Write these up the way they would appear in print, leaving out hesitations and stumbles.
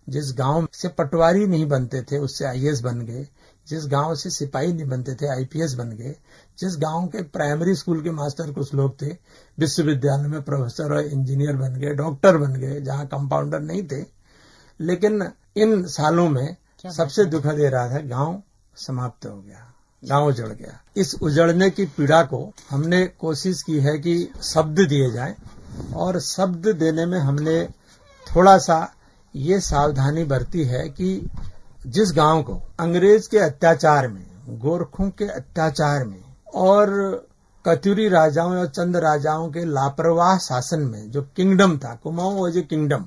जिस गांव से पटवारी नहीं बनते थे उससे आईएएस बन गए, जिस गांव से सिपाही नहीं बनते थे आईपीएस बन गए, जिस गांव के प्राइमरी स्कूल के मास्टर कुछ लोग थे विश्वविद्यालय में प्रोफेसर और इंजीनियर बन गए, डॉक्टर बन गए, जहां कंपाउंडर नहीं थे। लेकिन इन सालों में सबसे दुखद ये रहा था, गांव समाप्त हो गया, गांव उजड़ गया। इस उजड़ने की पीड़ा को हमने कोशिश की है कि शब्द दिए जाएं, और शब्द देने में हमने थोड़ा सा ये सावधानी बरती है कि जिस गांव को अंग्रेज के अत्याचार में, गोरखों के अत्याचार में और कत्यूरी राजाओं और चंद राजाओं के लापरवाह शासन में जो किंगडम था, कुमाऊं वॉज ए किंगडम,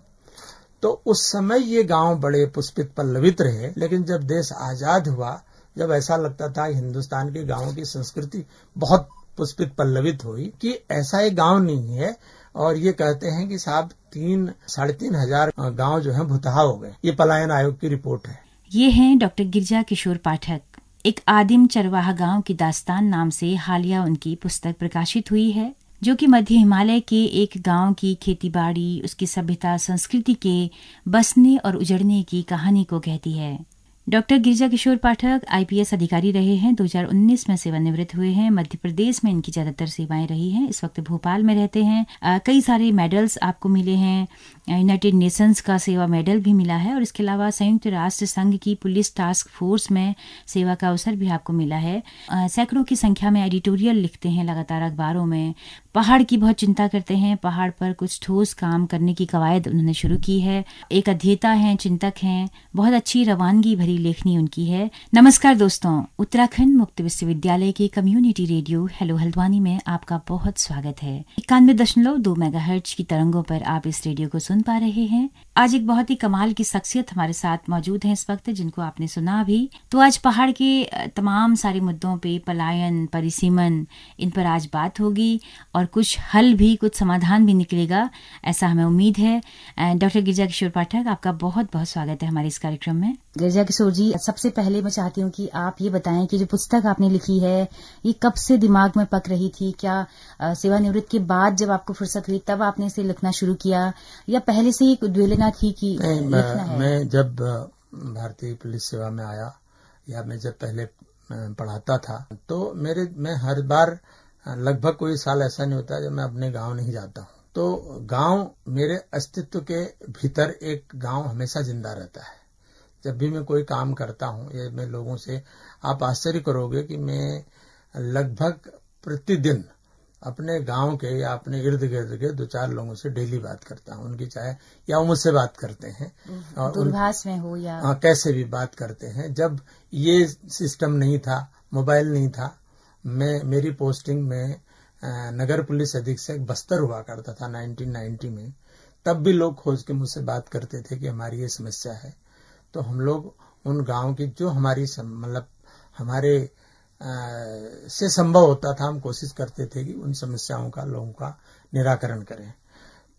तो उस समय ये गांव बड़े पुष्पित पल्लवित रहे। लेकिन जब देश आजाद हुआ, जब ऐसा लगता था हिंदुस्तान के गांवों की संस्कृति बहुत पुष्पित पल्लवित हुई कि ऐसा एक गांव नहीं है। और ये कहते हैं कि साहब 3,500 गांव जो है भुतहा हो गए। ये पलायन आयोग की रिपोर्ट है। ये हैं डॉक्टर गिरिजा किशोर पाठक। एक आदिम चरवाहा गांव की दास्तान नाम से हालिया उनकी पुस्तक प्रकाशित हुई है, जो कि मध्य हिमालय के एक गांव की खेतीबाड़ी, उसकी सभ्यता, संस्कृति के बसने और उजड़ने की कहानी को कहती है। डॉक्टर गिरिजा किशोर पाठक आईपीएस अधिकारी रहे हैं, 2019 में सेवानिवृत्त हुए हैं। मध्य प्रदेश में इनकी ज्यादातर सेवाएं रही हैं। इस वक्त भोपाल में रहते हैं। कई सारे मेडल्स आपको मिले हैं, यूनाइटेड नेशंस का सेवा मेडल भी मिला है, और इसके अलावा संयुक्त राष्ट्र संघ की पुलिस टास्क फोर्स में सेवा का अवसर भी आपको मिला है। सैकड़ों की संख्या में एडिटोरियल लिखते हैं लगातार अखबारों में। पहाड़ की बहुत चिंता करते हैं, पहाड़ पर कुछ ठोस काम करने की कवायद उन्होंने शुरू की है। एक अध्येता हैं, चिंतक हैं, बहुत अच्छी रवानगी भरी लेखनी उनकी है। नमस्कार दोस्तों, उत्तराखंड मुक्त विश्वविद्यालय के कम्युनिटी रेडियो हेलो हल्द्वानी में आपका बहुत स्वागत है। 91.2 मेगाहर्ट्ज की तरंगों पर आप इस रेडियो को सुन पा रहे हैं। आज एक बहुत ही कमाल की शख्सियत हमारे साथ मौजूद है इस वक्त, जिनको आपने सुना भी। तो आज पहाड़ के तमाम सारे मुद्दों पे, पलायन, परिसीमन, इन पर आज बात होगी, और कुछ हल भी, कुछ समाधान भी निकलेगा, ऐसा हमें उम्मीद है। डॉक्टर गिरिजा किशोर पाठक, आपका बहुत बहुत स्वागत है हमारे इस कार्यक्रम में। गिरिजा किशोर जी, सबसे पहले मैं चाहती हूँ कि आप ये बताएं कि जो पुस्तक आपने लिखी है, ये कब से दिमाग में पक रही थी? क्या सेवानिवृत्ति के बाद जब आपको फुर्सत हुई तब आपने इसे लिखना शुरू किया, या पहले से ही उद्वेलना थी कि लिखना है? मैं जब भारतीय पुलिस सेवा में आया, या मैं जब पहले पढ़ाता था, तो मैं हर बार लगभग कोई साल ऐसा नहीं होता जब मैं अपने गांव नहीं जाता हूँ। तो गांव मेरे अस्तित्व के भीतर, एक गांव हमेशा जिंदा रहता है। जब भी मैं कोई काम करता हूँ, ये मैं लोगों से, आप आश्चर्य करोगे कि मैं लगभग प्रतिदिन अपने गांव के या अपने इर्द गिर्द के 2-4 लोगों से डेली बात करता हूँ। उनकी चाहे या वो मुझसे बात करते हैं, और दूरभाष में हो या कैसे भी बात करते हैं। जब ये सिस्टम नहीं था, मोबाइल नहीं था, मेरी पोस्टिंग में नगर पुलिस अधीक्षक बस्तर हुआ करता था 1990 में, तब भी लोग खोज के मुझसे बात करते थे कि हमारी ये समस्या है। तो हम लोग उन गांव की जो हमारी मतलब हमारे से संभव होता था, हम कोशिश करते थे कि उन समस्याओं का, लोगों का निराकरण करें।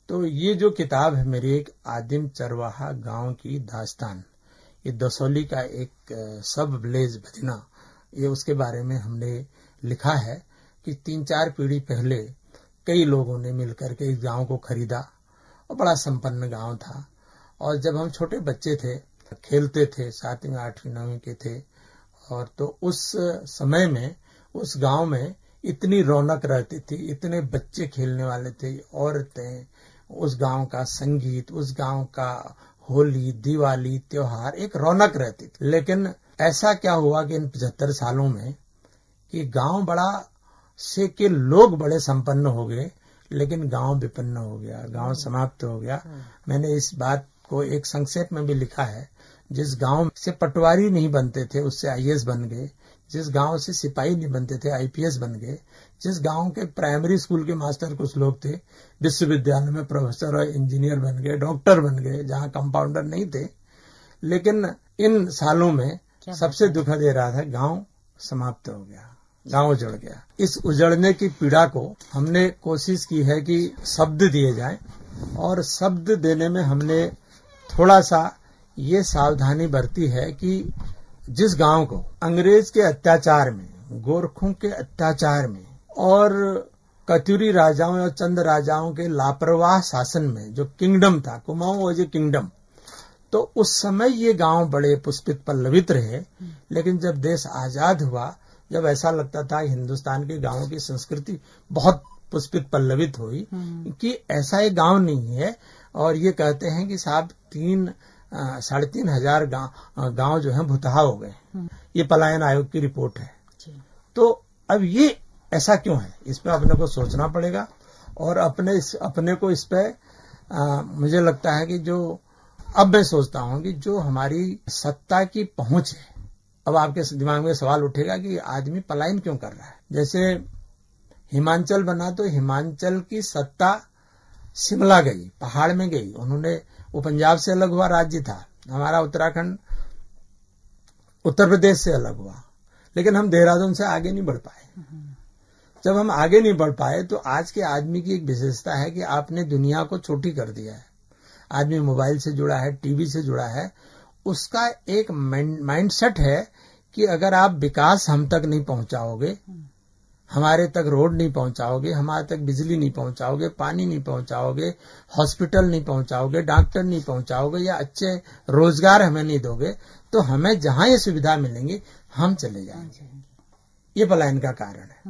तो ये जो किताब है मेरी, एक आदिम चरवाहा गांव की दास्तान, ये दसौली का एक सब विलेज भजना, ये उसके बारे में हमने लिखा है कि 3-4 पीढ़ी पहले कई लोगों ने मिलकर के इस गांव को खरीदा, और बड़ा संपन्न गांव था। और जब हम छोटे बच्चे थे, खेलते थे, 7वीं 8वीं 9वीं के थे, और तो उस समय में उस गांव में इतनी रौनक रहती थी, इतने बच्चे खेलने वाले थे, औरतें, उस गांव का संगीत, उस गांव का होली, दिवाली, त्योहार, एक रौनक रहती थी। लेकिन ऐसा क्या हुआ कि इन 75 सालों में कि गांव बड़ा से के लोग बड़े संपन्न हो गए, लेकिन गांव विपन्न हो गया, गांव समाप्त हो गया। मैंने इस बात को एक संक्षेप में भी लिखा है। जिस गांव से पटवारी नहीं बनते थे उससे आईएएस बन गए, जिस गांव से सिपाही नहीं बनते थे आईपीएस बन गए, जिस गांव के प्राइमरी स्कूल के मास्टर कुछ लोग थे विश्वविद्यालय में प्रोफेसर और इंजीनियर बन गए, डॉक्टर बन गए, जहां कंपाउंडर नहीं थे। लेकिन इन सालों में सबसे दुखद ये रहा था, गांव समाप्त हो गया, गांव उजड़ गया। इस उजड़ने की पीड़ा को हमने कोशिश की है कि शब्द दिए जाएं, और शब्द देने में हमने थोड़ा सा ये सावधानी बरती है कि जिस गांव को अंग्रेज के अत्याचार में, गोरखों के अत्याचार में और कत्यूरी राजाओं और चंद राजाओं के लापरवाह शासन में जो किंगडम था, कुमाऊं वॉज ए किंगडम, तो उस समय ये गांव बड़े पुष्पित पल्लवित रहे। लेकिन जब देश आजाद हुआ, जब ऐसा लगता था हिंदुस्तान के गांवों की संस्कृति बहुत पुष्पित पल्लवित हुई कि ऐसा एक गांव नहीं है। और ये कहते हैं कि साहब 3,500 गांव जो है भुतहा हो गए। ये पलायन आयोग की रिपोर्ट है। तो अब ये ऐसा क्यों है, इस पे अपने को सोचना पड़ेगा। और अपने को इस पे मुझे लगता है कि जो अब मैं सोचता हूं कि जो हमारी सत्ता की पहुंच है, अब आपके दिमाग में सवाल उठेगा कि आदमी पलायन क्यों कर रहा है। जैसे हिमाचल बना तो हिमाचल की सत्ता शिमला गई, पहाड़ में गई, उन्होंने, वो पंजाब से अलग हुआ राज्य था, हमारा उत्तराखंड उत्तर प्रदेश से अलग हुआ, लेकिन हम देहरादून से आगे नहीं बढ़ पाए। जब हम आगे नहीं बढ़ पाए तो आज के आदमी की एक विशेषता है कि आपने दुनिया को छोटी कर दिया है। आदमी मोबाइल से जुड़ा है, टीवी से जुड़ा है, उसका एक माइंडसेट है कि अगर आप विकास हम तक नहीं पहुंचाओगे, हमारे तक रोड नहीं पहुंचाओगे, हमारे तक बिजली नहीं पहुंचाओगे, पानी नहीं पहुंचाओगे, हॉस्पिटल नहीं पहुंचाओगे, डॉक्टर नहीं पहुंचाओगे, या अच्छे रोजगार हमें नहीं दोगे, तो हमें जहां ये सुविधा मिलेंगी हम चले जाएंगे। ये पलायन का कारण है।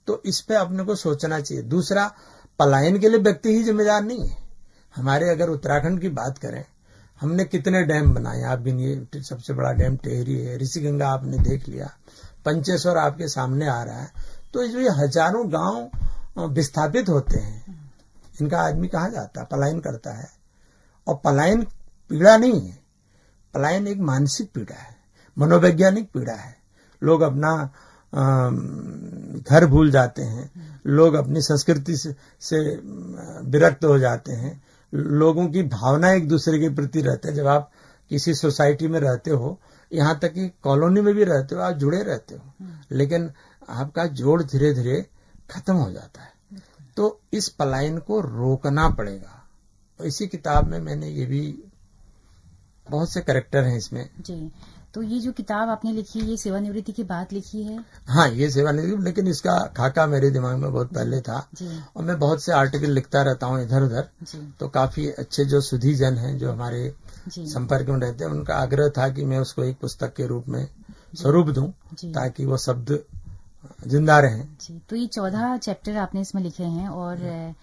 तो इस पे अपने को सोचना चाहिए। दूसरा, पलायन के लिए व्यक्ति ही जिम्मेदार नहीं है। हमारे अगर उत्तराखंड की बात करें, हमने कितने डैम बनाए आप गिनिए। सबसे बड़ा डैम टेहरी है, ऋषिगंगा आपने देख लिया, पंचेश्वर आपके सामने आ रहा है। तो ये हजारों गांव विस्थापित होते हैं, इनका आदमी कहाँ जाता है, पलायन करता है। और पलायन पीड़ा नहीं है, पलायन एक मानसिक पीड़ा है, मनोवैज्ञानिक पीड़ा है। लोग अपना घर भूल जाते हैं, लोग अपनी संस्कृति से विरक्त हो जाते हैं, लोगों की भावना एक दूसरे के प्रति रहते हैं। जब आप किसी सोसाइटी में रहते हो, यहाँ तक कि कॉलोनी में भी रहते हो, आप जुड़े रहते हो, लेकिन आपका जोड़ धीरे धीरे खत्म हो जाता है। तो इस पलायन को रोकना पड़ेगा। इसी किताब में मैंने ये भी, बहुत से कैरेक्टर हैं इसमें जी। तो ये जो किताब आपने लिखी, ये सेवानिवृत्ति की बात लिखी है? हाँ, ये सेवानिवृत्ति, लेकिन इसका खाका मेरे दिमाग में बहुत पहले था जी। और मैं बहुत से आर्टिकल लिखता रहता हूँ इधर उधर। तो काफी अच्छे जो सुधीजन हैं, जो हमारे संपर्क में रहते हैं, उनका आग्रह था कि मैं उसको एक पुस्तक के रूप में स्वरूप दूं, ताकि वो शब्द जिंदा रहें। तो ये 14 चैप्टर आपने इसमें लिखे हैं और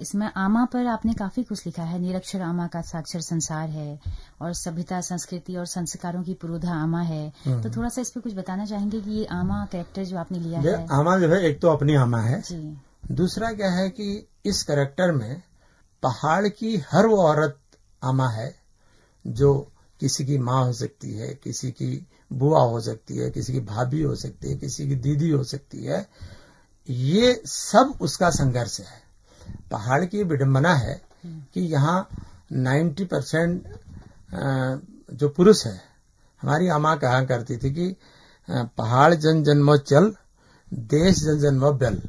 इसमें आमा पर आपने काफी कुछ लिखा है। निरक्षर आमा का साक्षर संसार है, और सभ्यता, संस्कृति और संस्कारों की पुरोधा आमा है। तो थोड़ा सा इस पे कुछ बताना चाहेंगे कि ये आमा कैरेक्टर जो आपने लिया है? आमा जो है, एक तो अपनी आमा है जी। दूसरा क्या है कि इस कैरेक्टर में पहाड़ की हर वो औरत आमा है, जो किसी की माँ हो सकती है, किसी की बुआ हो सकती है, किसी की भाभी हो सकती है, किसी की दीदी हो सकती है। ये सब उसका संघर्ष है। पहाड़ की विडंबना है कि यहाँ 90% जो पुरुष है, हमारी अम्मा कहा करती थी कि पहाड़ जन जन्मो चल, देश जन जन्मो बल।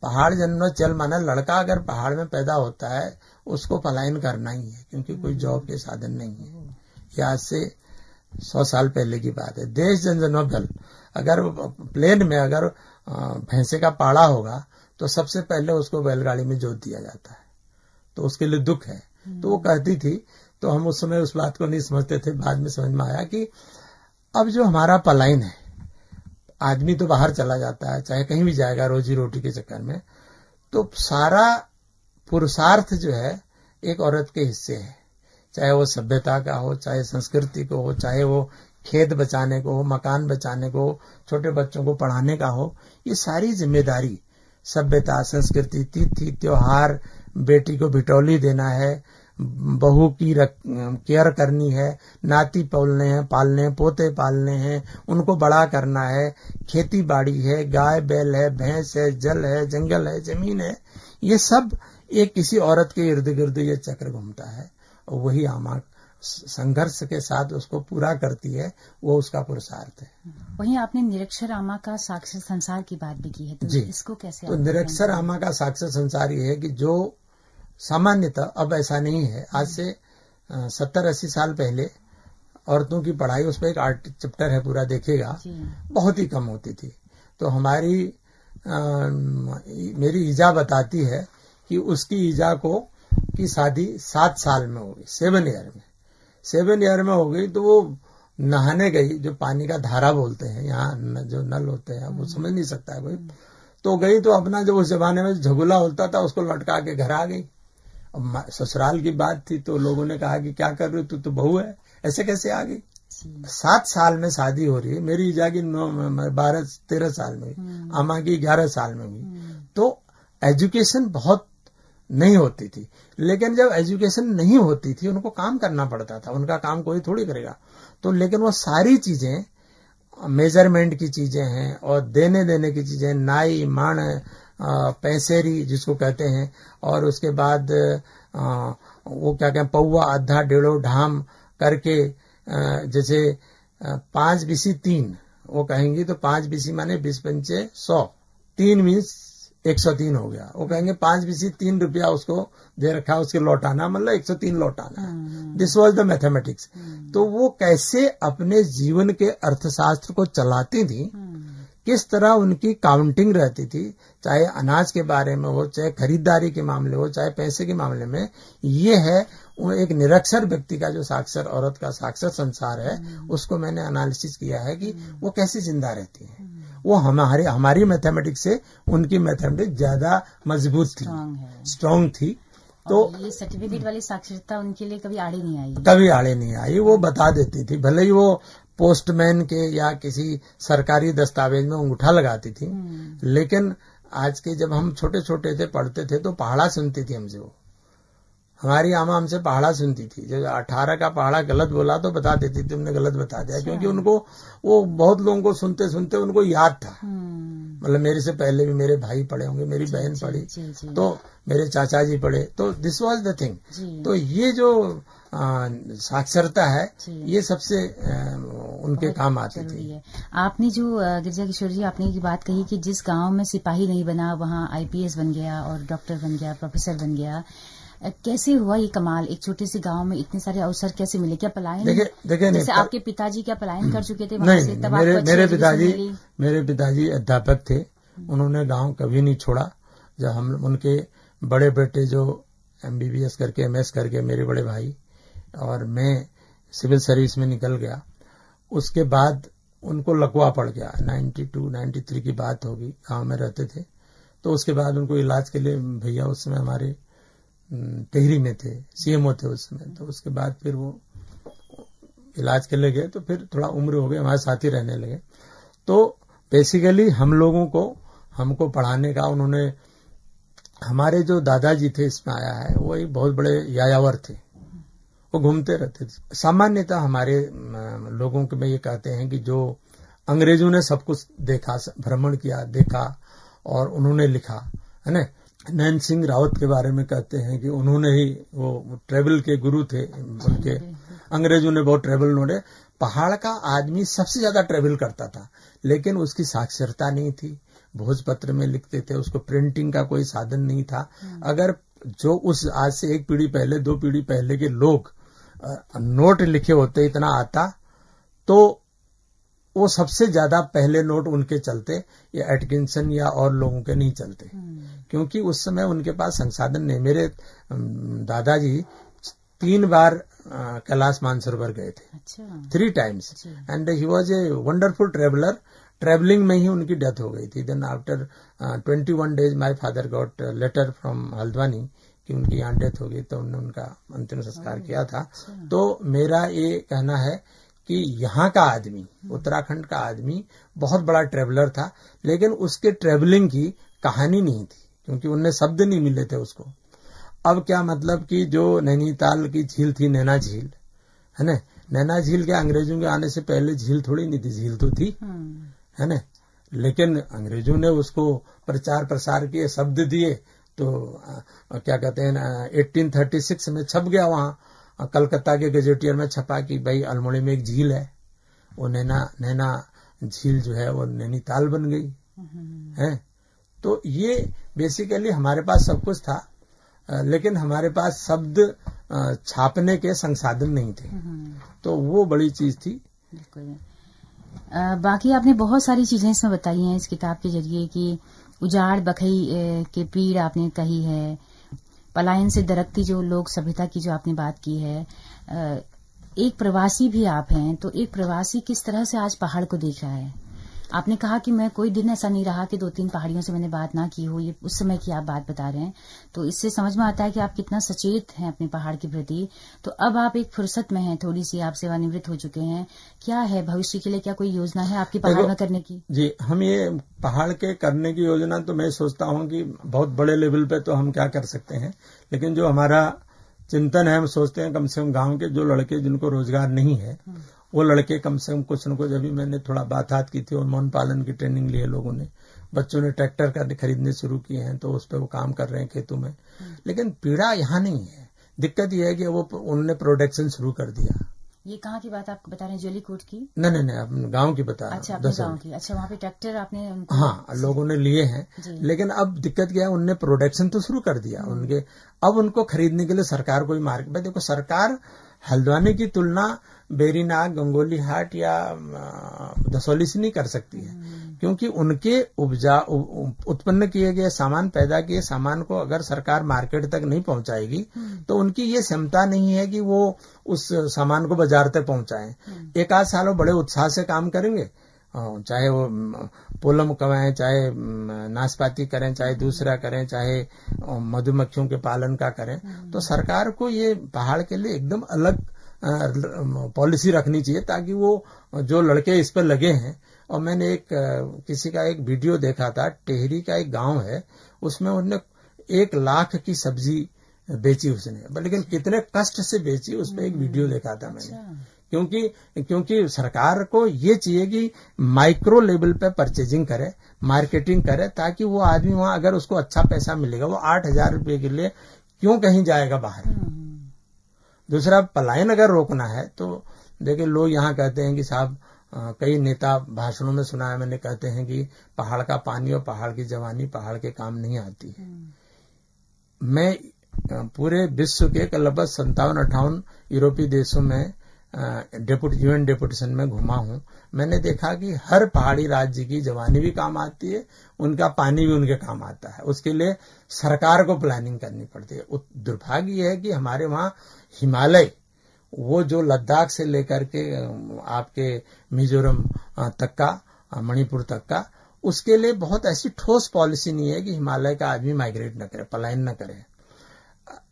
पहाड़ जन्मो चल माना लड़का अगर पहाड़ में पैदा होता है उसको पलायन करना ही है, क्योंकि कोई जॉब के साधन नहीं है। ये आज से 100 साल पहले की बात है। देश जन जन्मो बल, अगर प्लेन में अगर भैंसे का पाड़ा होगा तो सबसे पहले उसको बैलगाड़ी में जोत दिया जाता है, तो उसके लिए दुख है। तो वो कहती थी, तो हम उस समय उस बात को नहीं समझते थे। बाद में समझ में आया कि अब जो हमारा पलायन है, आदमी तो बाहर चला जाता है, चाहे कहीं भी जाएगा रोजी रोटी के चक्कर में, तो सारा पुरुषार्थ जो है एक औरत के हिस्से है। चाहे वो सभ्यता का हो, चाहे संस्कृति को हो, चाहे वो खेत बचाने को हो, मकान बचाने को हो, छोटे बच्चों को पढ़ाने का हो, ये सारी जिम्मेदारी सभ्यता, संस्कृति, तिथि, त्योहार, बेटी को बिटौली देना है, बहू की केयर करनी है, नाती पालने हैं, पोते पालने हैं, उनको बड़ा करना है, खेती बाड़ी है, गाय बैल है, भैंस है, जल है, जंगल है, जमीन है। ये सब एक किसी औरत के इर्द गिर्द ये चक्र घूमता है, और वही आमा संघर्ष के साथ उसको पूरा करती है, वो उसका पुरुषार्थ है। वहीं आपने निरक्षर आमा का साक्षर संसार की बात भी की है, तो इसको कैसे? तो निरक्षर आमा का साक्षर संसार ये है कि जो सामान्यतः, अब ऐसा नहीं है, आज से 70-80 साल पहले औरतों की पढ़ाई, उस पर एक आर्ट चैप्टर है पूरा, देखेगा, बहुत ही कम होती थी। तो मेरी ईजा बताती है कि उसकी ईजा की शादी 7 साल में हो गई, 7 ईयर में। 7 ईयर में हो गई तो वो नहाने गई, जो पानी का धारा बोलते हैं यहाँ जो नल होते हैं वो समझ नहीं सकता है कोई, तो गई तो अपना जो उस जमाने में झगुला होता था उसको लटका के घर आ गई। अब ससुराल की बात थी तो लोगों ने कहा कि क्या कर रही तू तो बहू है, ऐसे कैसे आ गई। 7 साल में शादी हो रही है, मेरी जागी 12-13 साल में, अम्मा की 11 साल में हुई। तो एजुकेशन बहुत नहीं होती थी, लेकिन जब एजुकेशन नहीं होती थी उनको काम करना पड़ता था, उनका काम कोई थोड़ी करेगा। तो लेकिन वो सारी चीजें मेजरमेंट की चीजें हैं और देने की चीजें, नाई माण पैसेरी जिसको कहते हैं, और उसके बाद वो क्या कहते हैं पौवा आधा डेढ़ो ढाम करके, जैसे 5 बीसी 3 वो कहेंगी तो 5 बीसी माने 20 पंचे 100, 3 मीन्स 103 हो गया। वो कहेंगे 5 बीसी 3 रुपया उसको दे रखा, उसके लौटाना मतलब 103 लौटाना है। This was the mathematics. तो वो कैसे अपने जीवन के अर्थशास्त्र को चलाती थी, किस तरह उनकी काउंटिंग रहती थी, चाहे अनाज के बारे में हो, चाहे खरीदारी के मामले हो, चाहे पैसे के मामले में। ये है वो एक निरक्षर व्यक्ति का जो साक्षर औरत का साक्षर संसार है, उसको मैंने एनालिसिस किया है कि वो कैसे जिंदा रहती है। वो हमारी मैथमेटिक्स से उनकी मैथमेटिक्स ज्यादा मजबूत थी, स्ट्रांग थी। तो ये सर्टिफिकेट वाली साक्षरता उनके लिए कभी आड़े नहीं आई, कभी आड़े नहीं आई। वो बता देती थी, भले ही वो पोस्टमैन के या किसी सरकारी दस्तावेज में अंगूठा लगाती थी, लेकिन आज के जब हम छोटे छोटे थे पढ़ते थे तो पहाड़ा सुनती थी हमसे। वो हमारी आमा हमसे पहाड़ा सुनती थी, जब 18 का पहाड़ा गलत बोला तो बता देती थी तुमने गलत बता दिया, क्योंकि उनको वो बहुत लोगों को सुनते सुनते उनको याद था। मतलब मेरे से पहले भी मेरे भाई पढ़े होंगे, मेरी बहन पढ़ी, तो मेरे चाचा जी पढ़े, तो दिस वाज द थिंग। तो ये जो साक्षरता है ये सबसे उनके काम आती थी। आपने जो गिरिजा किशोर जी आपने ये बात कही कि जिस गांव में सिपाही नहीं बना वहां आईपीएस बन गया और डॉक्टर बन गया, प्रोफेसर बन गया, कैसे हुआ ये कमाल? एक छोटे से गांव में इतने सारे अवसर कैसे मिले? क्या पलायन? देखिए जैसे आपके पिताजी क्या पलायन कर चुके थे? नहीं, तब मेरे पिताजी अध्यापक थे, उन्होंने गांव कभी नहीं छोड़ा। जब हम उनके बड़े बेटे जो MBBS करके MS करके, मेरे बड़े भाई और मैं सिविल सर्विस में निकल गया, उसके बाद उनको लकवा पड़ गया। 92-93 की बात होगी, गांव में रहते थे। तो उसके बाद उनको इलाज के लिए, भैया उस समय हमारे टिहरी में थे, CMO थे उस समय, तो उसके बाद फिर वो इलाज के लिए गए, तो फिर थोड़ा उम्र हो गई, हमारे साथ ही रहने लगे। तो बेसिकली हम लोगों को, हमको पढ़ाने का उन्होंने, हमारे जो दादाजी थे इसमें आया है, वो एक बहुत बड़े यायावर थे, वो घूमते रहते थे। सामान्यतः हमारे लोगों के में ये कहते हैं कि जो अंग्रेजों ने सब कुछ देखा, भ्रमण किया, देखा और उन्होंने लिखा, है ना। नैन सिंह रावत के बारे में कहते हैं कि उन्होंने ही, वो ट्रेवल के गुरु थे उनके, अंग्रेजों ने बहुत ट्रेवल, उन्होंने, पहाड़ का आदमी सबसे ज्यादा ट्रेवल करता था, लेकिन उसकी साक्षरता नहीं थी, भोजपत्र में लिखते थे, उसको प्रिंटिंग का कोई साधन नहीं था। अगर जो उस आज से 1 पीढ़ी पहले, 2 पीढ़ी पहले के लोग नोट लिखे होते, इतना आता, तो वो सबसे ज्यादा पहले नोट उनके चलते, या एटकिंसन या और लोगों के नहीं चलते, क्योंकि उस समय उनके पास संसाधन नहीं। मेरे दादाजी 3 बार कैलाश मानसरोवर गए थे, 3 times, and he was a wonderful traveller. Travelling में ही उनकी डेथ हो गई थी। Then after 21 days my father got letter from Haldwani कि उनकी यहाँ डेथ हो गई, तो उन्होंने उनका अंतिम संस्कार किया था। तो मेरा ये कहना है कि यहाँ का आदमी, उत्तराखंड का आदमी बहुत बड़ा ट्रेवलर था, लेकिन उसके ट्रेवलिंग की कहानी नहीं थी, क्योंकि उन्हें शब्द नहीं मिले थे उसको। अब क्या मतलब कि जो नैनीताल की झील थी, नैना झील, है ना, नैना झील के अंग्रेजों के आने से पहले झील थोड़ी नहीं थी, झील तो थी, है ना, लेकिन अंग्रेजों ने उसको प्रचार प्रसार किए, शब्द दिए, तो क्या कहते हैं 1836 में छप गया, वहां कलकत्ता के गजेटियर में छपा कि भाई अल्मोड़ी में एक झील है, वो नैना झील जो है वो नैनीताल बन गई है। तो ये बेसिकली हमारे पास सब कुछ था, लेकिन हमारे पास शब्द छापने के संसाधन नहीं थे, तो वो बड़ी चीज थी। बाकी आपने बहुत सारी चीजें इसमें बताई हैं इस किताब के जरिए, कि उजाड़ बखई के पीड़ आपने कही है, पलायन से दरकती जो लोक सभ्यता की जो आपने बात की है, एक प्रवासी भी आप हैं, तो एक प्रवासी किस तरह से आज पहाड़ को देख रहा है? आपने कहा कि मैं कोई दिन ऐसा नहीं रहा कि 2-3 पहाड़ियों से मैंने बात ना की हो, ये उस समय की आप बात बता रहे हैं, तो इससे समझ में आता है कि आप कितना सचेत हैं अपने पहाड़ के प्रति। तो अब आप एक फुर्सत में हैं, थोड़ी सी आप सेवानिवृत्त हो चुके हैं, क्या है भविष्य के लिए, क्या कोई योजना है आपकी पहाड़ में करने की? जी, हम ये पहाड़ के करने की योजना तो मैं सोचता हूँ कि बहुत बड़े लेवल पे तो हम क्या कर सकते हैं, लेकिन जो हमारा चिंतन है, हम सोचते हैं कम से कम गांव के जो लड़के जिनको रोजगार नहीं है, वो लड़के कम से कम कुछ न कुछ, अभी मैंने थोड़ा बात की थी और मौन पालन की ट्रेनिंग ली है लोगों ने, बच्चों ने ट्रैक्टर का खरीदने शुरू किए हैं, तो उस पर वो काम कर रहे हैं खेतों में। लेकिन पीड़ा यहाँ नहीं है, दिक्कत यह है कि वो उन्होंने प्रोडक्शन शुरू कर दिया। ये कहाँ की बात आप बता रहे हैं, जोलीकोट की? नहीं, अपने गांव की बता रहा हूँ। अच्छा, अपने गांव की। अच्छा, वहाँ पे ट्रैक्टर आपने हाँ, लोगों ने लिए हैं, लेकिन अब दिक्कत क्या है, उनने प्रोडक्शन तो शुरू कर दिया उनके, अब उनको खरीदने के लिए सरकार कोई मार्केट में, देखो सरकार हल्द्वानी की तुलना बेरीनाग, गंगोली हाट या दसौली से नहीं कर सकती है, क्योंकि उनके उत्पन्न किए गए सामान, पैदा किए सामान को अगर सरकार मार्केट तक नहीं पहुंचाएगी तो उनकी ये क्षमता नहीं है कि वो उस सामान को बाजार तक पहुंचाएं। एक आध साल वो बड़े उत्साह से काम करेंगे, चाहे वो पोलम कमाएं, चाहे नाशपाती करें, चाहे दूसरा करें, चाहे मधुमक्खियों के पालन का करें, तो सरकार को ये पहाड़ के लिए एकदम अलग पॉलिसी रखनी चाहिए, ताकि वो जो लड़के इस पर लगे हैं। और मैंने किसी का एक वीडियो देखा था, टेहरी का एक गांव है, उसमें उन्होंने 1 लाख की सब्जी बेची उसने, लेकिन कितने कष्ट से बेची, उस पर एक वीडियो देखा था मैंने। क्योंकि सरकार को ये चाहिए कि माइक्रो लेवल पे परचेजिंग करे, मार्केटिंग करे, ताकि वो आदमी वहां अगर उसको अच्छा पैसा मिलेगा, वो 8,000 रुपये के लिए क्यों कहीं जाएगा बाहर। दूसरा, पलायन अगर रोकना है तो देखिए, लोग यहाँ कहते हैं कि साहब, कई नेता भाषणों में सुना है मैंने, कहते हैं कि पहाड़ का पानी और पहाड़ की जवानी पहाड़ के काम नहीं आती है। मैं पूरे विश्व के लगभग 57-58 यूरोपीय देशों में यूएन डेपुटेशन में घुमा हूं। मैंने देखा कि हर पहाड़ी राज्य की जवानी भी काम आती है, उनका पानी भी उनके काम आता है, उसके लिए सरकार को प्लानिंग करनी पड़ती है। दुर्भाग्य यह है कि हमारे वहां हिमालय, वो जो लद्दाख से लेकर के आपके मिजोरम तक का, मणिपुर तक का, उसके लिए बहुत ऐसी ठोस पॉलिसी नहीं है कि हिमालय का आदमी माइग्रेट न करे, पलायन न करे।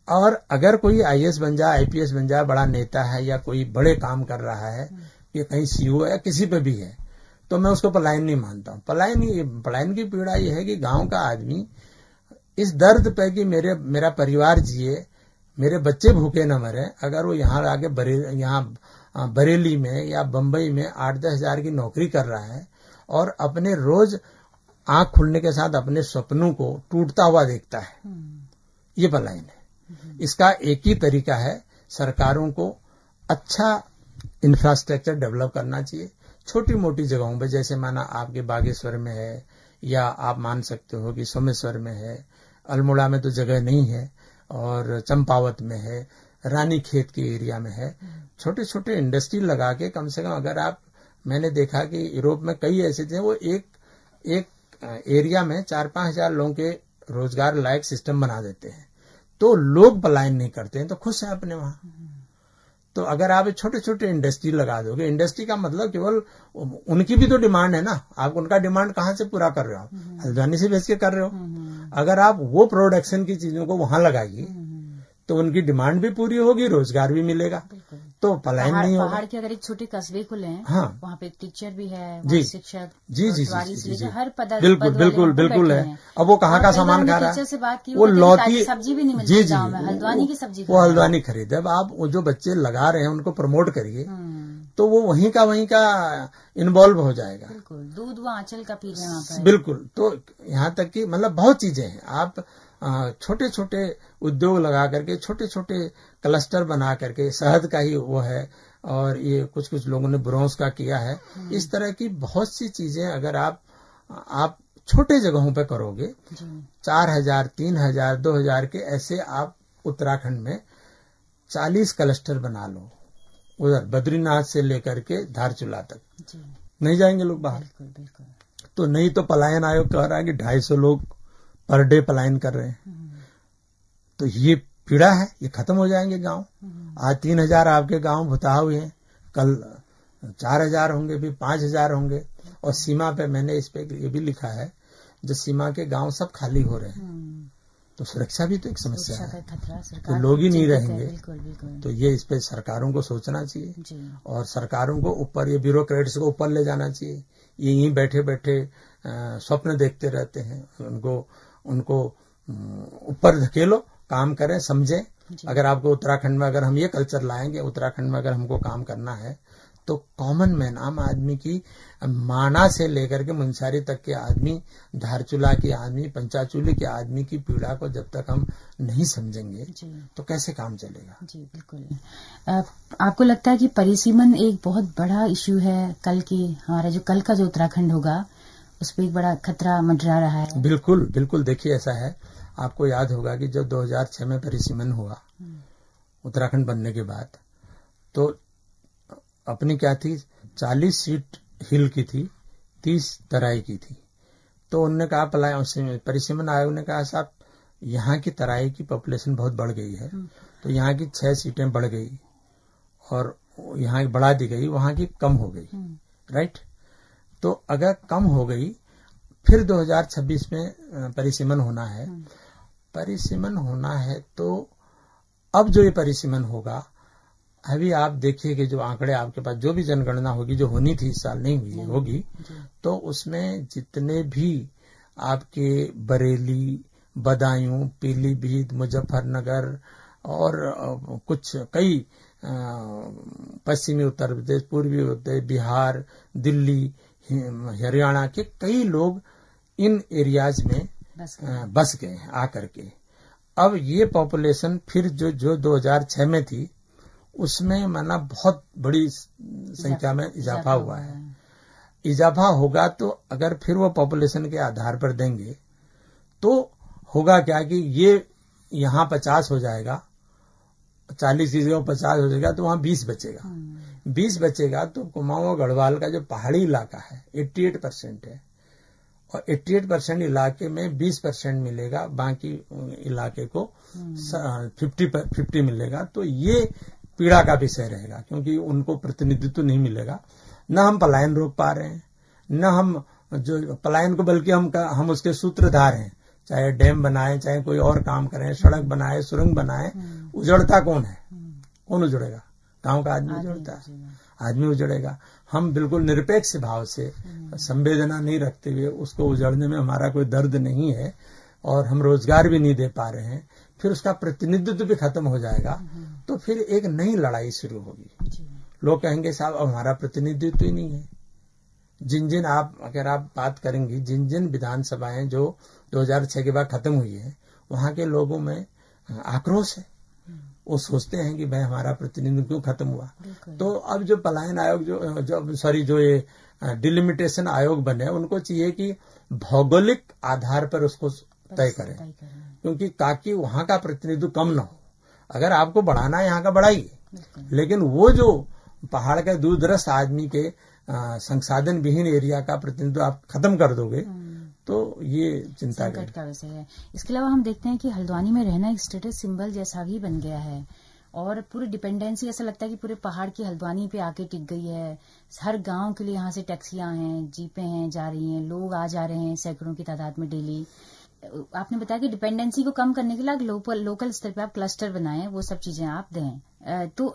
और अगर कोई आईएएस बन जाए, आईपीएस बन जाए, बड़ा नेता है या कोई बड़े काम कर रहा है, या कहीं सीईओ है, किसी पे भी है, तो मैं उसको पलायन नहीं मानता हूं। पलायन की पीड़ा यह है कि गांव का आदमी इस दर्द पे कि मेरा परिवार जिए, मेरे बच्चे भूखे न मरे, अगर वो यहाँ आके बरेली में या बंबई में 8-10 हजार की नौकरी कर रहा है और अपने रोज आंख खुलने के साथ अपने सपनों को टूटता हुआ देखता है, ये पलायन है। इसका एक ही तरीका है, सरकारों को अच्छा इंफ्रास्ट्रक्चर डेवलप करना चाहिए छोटी मोटी जगहों पे, जैसे माना आपके बागेश्वर में है, या आप मान सकते हो कि सोमेश्वर में है, अल्मोड़ा में तो जगह नहीं है, और चंपावत में है, रानी खेत के एरिया में है। छोटे छोटे इंडस्ट्री लगा के कम से कम, अगर आप, मैंने देखा कि यूरोप में कई ऐसे थे, वो एक एरिया में 4-5 हजार लोगों के रोजगार लायक सिस्टम बना देते हैं, तो लोग पलायन नहीं करते हैं, तो खुश हैं अपने वहां। तो अगर आप छोटे छोटे इंडस्ट्री लगा दोगे, इंडस्ट्री का मतलब केवल उनकी भी तो डिमांड है ना, आप उनका डिमांड कहां से पूरा कर रहे हो, आप हल्द्वानी से भेज के कर रहे हो। अगर आप वो प्रोडक्शन की चीजों को वहां लगाइए तो उनकी डिमांड भी पूरी होगी, रोजगार भी मिलेगा, तो पलायन नहीं होगा। पहाड़ के अगर एक छोटे कस्बे खुले हैं, हाँ, वहाँ पे एक टीचर भी है, जी, शिक्षक, जी, हर पद बिल्कुल है। अब वो कहाँ का सामान खा रहा है, से बात की, वो लौकी सब्जी भी नहीं मिलती गाँव में, हल्द्वानी की सब्जी, वो हल्द्वानी खरीदे। अब आप जो बच्चे लगा रहे हैं उनको प्रमोट करिए, तो वो वहीं का इन्वॉल्व हो जाएगा। बिल्कुल, दूध वो आंचल का पी रहे हैं वहाँ पर। बिल्कुल, तो यहाँ तक कि मतलब बहुत चीजें हैं, आप छोटे छोटे उद्योग लगा करके, छोटे छोटे क्लस्टर बना करके, शहद का ही वो है, और ये कुछ लोगों ने ब्रोंज का किया है। इस तरह की बहुत सी चीजें अगर आप छोटे जगहों पे करोगे, 4,000, 3,000, 2,000 के ऐसे आप उत्तराखंड में 40 क्लस्टर बना लो, उधर बद्रीनाथ से लेकर के धारचूला तक नहीं जाएंगे लोग बाहर। बिल्कुल। तो नहीं तो पलायन आयोग कह रहा है कि 250 लोग पर डे पलायन कर रहे हैं, तो ये पीड़ा है, ये खत्म हो जाएंगे गांव। आज 3000 आपके गांव भुता हुए हैं, कल 4000 होंगे, फिर 5000 होंगे। और सीमा पे मैंने इस पे ये भी लिखा है, जो सीमा के गांव सब खाली हो रहे हैं, तो सुरक्षा भी तो एक समस्या है, तो लोग ही नहीं रहेंगे। तो ये इस पे सरकारों को सोचना चाहिए, और सरकारों को ऊपर, ये ब्यूरोक्रेट्स को ऊपर ले जाना चाहिए। ये यहीं बैठे बैठे स्वप्न देखते रहते हैं, उनको ऊपर धकेलो, काम करें, समझें। अगर आपको उत्तराखंड में, अगर हम ये कल्चर लाएंगे, उत्तराखंड में अगर हमको काम करना है, तो कॉमन मैन, आम आदमी की, माना से लेकर के मुंसारी तक के आदमी, धारचूला के आदमी, पंचाचूली के आदमी की पीड़ा को जब तक हम नहीं समझेंगे तो कैसे काम चलेगा। जी बिल्कुल। आपको लगता है कि परिसीमन एक बहुत बड़ा इश्यू है, कल की हमारा जो कल का जो उत्तराखंड होगा उस पर एक बड़ा खतरा मंडरा रहा है? बिल्कुल बिल्कुल। देखिए ऐसा है, आपको याद होगा कि जब 2006 में परिसीमन हुआ उत्तराखंड बनने के बाद, तो अपनी क्या थी, 40 सीट हिल की थी, 30 तराई की थी। तो उन्होंने कहा, परिसीमन आयोग ने कहा, साहब यहाँ की तराई की पॉपुलेशन बहुत बढ़ गई है, तो यहाँ की 6 सीटें बढ़ गई और यहाँ की बढ़ा दी गई, वहां की कम हो गई, राइट। तो अगर कम हो गई, फिर 2026 में परिसीमन होना है। परिसीमन होना है तो अब जो ये परिसीमन होगा, अभी आप देखिए कि जो आंकड़े आपके पास, जो भी जनगणना होगी, जो होनी थी इस साल नहीं हुई होगी, तो उसमें जितने भी आपके बरेली, बदायूं, पीलीभीत, मुजफ्फरनगर और कई पश्चिमी उत्तर प्रदेश, पूर्वी उत्तर प्रदेश, बिहार, दिल्ली, हरियाणा के कई लोग इन एरियाज में बस गए हैं आकर के। अब ये पॉपुलेशन फिर जो 2006 में थी, उसमें माना बहुत बड़ी संख्या में इजाफा हुआ है। इजाफा होगा तो अगर फिर वो पॉपुलेशन के आधार पर देंगे तो होगा क्या कि ये यहाँ 50 हो जाएगा, 40 की जगह 50 हो जाएगा, तो वहां 20 बचेगा। 20 बचेगा तो कुमाऊं और गढ़वाल का जो पहाड़ी इलाका है 88% है, और 88% इलाके में 20% मिलेगा, बाकी इलाके को 50 मिलेगा। तो ये पीड़ा का विषय रहेगा, क्योंकि उनको प्रतिनिधित्व नहीं मिलेगा। न हम पलायन रोक पा रहे हैं, न हम जो पलायन को, बल्कि हम उसके सूत्रधार हैं। चाहे डैम बनाए, चाहे कोई और काम करें, सड़क बनाए, सुरंग बनाए, उजड़ता कौन है? कौन उजड़ेगा? गांव का आदमी उजड़ता है, आदमी उजड़ेगा। हम बिल्कुल निरपेक्ष भाव से, संवेदना नहीं रखते हुए, उसको उजड़ने में हमारा कोई दर्द नहीं है, और हम रोजगार भी नहीं दे पा रहे हैं, फिर उसका प्रतिनिधित्व भी खत्म हो जाएगा। तो फिर एक नई लड़ाई शुरू होगी। लोग कहेंगे, साहब अब हमारा प्रतिनिधित्व ही नहीं है। अगर आप बात करेंगी, जिन विधानसभाएं जो 2006 के बाद खत्म हुई है, वहां के लोगों में आक्रोश है। वो सोचते हैं कि भाई हमारा प्रतिनिधित्व क्यों खत्म हुआ। तो अब जो पलायन आयोग जो ये डिलिमिटेशन आयोग बने, उनको चाहिए कि भौगोलिक आधार पर उसको तय करें, क्योंकि ताकि वहां का प्रतिनिधित्व कम ना हो। अगर आपको बढ़ाना है यहाँ का बढ़ाइए, लेकिन वो जो पहाड़ के दूर दराज आदमी के संसाधन विहीन एरिया का प्रतिनिधित्व आप खत्म कर दोगे तो ये चिंता का विषय है। इसके अलावा हम देखते हैं कि हल्द्वानी में रहना एक स्टेटस सिंबल जैसा भी बन गया है, और पूरी डिपेंडेंसी ऐसा लगता है कि पूरे पहाड़ की हल्द्वानी पे आके टिक गई है। हर गांव के लिए यहाँ से टैक्सियां हैं, जीपें हैं, जा रही हैं, लोग आ जा रहे हैं सैकड़ों की तादाद में डेली। आपने बताया कि डिपेंडेंसी को कम करने के लिए लोकल स्तर पे आप क्लस्टर बनाएं, वो सब चीजें आप दें। तो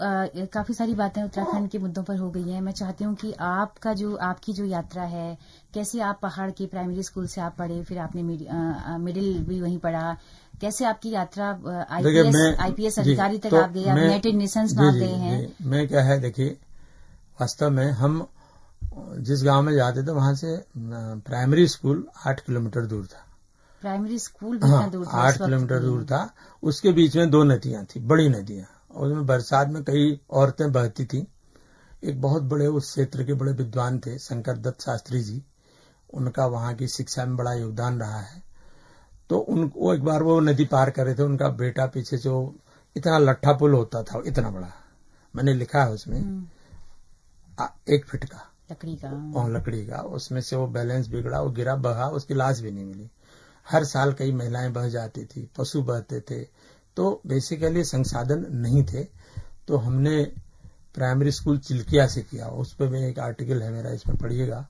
काफी सारी बातें उत्तराखंड के मुद्दों पर हो गई हैं। मैं चाहती हूँ कि आपकी जो यात्रा है, कैसे आप पहाड़ के प्राइमरी स्कूल से आप पढ़े, फिर आपने मिडिल भी वहीं पढ़ा, कैसे आपकी यात्रा आईपीएस अधिकारी तक आप गए, यूनाइटेड नेशंस में आप गए हैं। मैं क्या है, देखिए वास्तव में हम जिस गांव में जाते थे वहां से प्राइमरी स्कूल 8 किलोमीटर दूर था। प्राइमरी स्कूल भी इतना दूर था? 8 किलोमीटर दूर था। उसके बीच में 2 नदियां थी, बड़ी नदियां, और उसमें बरसात में कई औरतें बहती थी। एक बहुत बड़े उस क्षेत्र के बड़े विद्वान थे, शंकर दत्त शास्त्री जी, उनका वहां की शिक्षा में बड़ा योगदान रहा है। तो उनको एक बार वो नदी पार कर रहे थे, उनका बेटा पीछे जो इतना लट्ठा पुल होता था, इतना बड़ा, मैंने लिखा है उसमें 1 फीट का लकड़ी का, उसमें से वो बैलेंस बिगड़ा, वो गिरा, बहा, उसकी लाश भी नहीं मिली। हर साल कई महिलाएं बह जाती थी, पशु बहते थे, तो बेसिकली संसाधन नहीं थे। तो हमने प्राइमरी स्कूल चिल्किया से किया, उस पर एक आर्टिकल है मेरा, इसमें पढ़िएगा।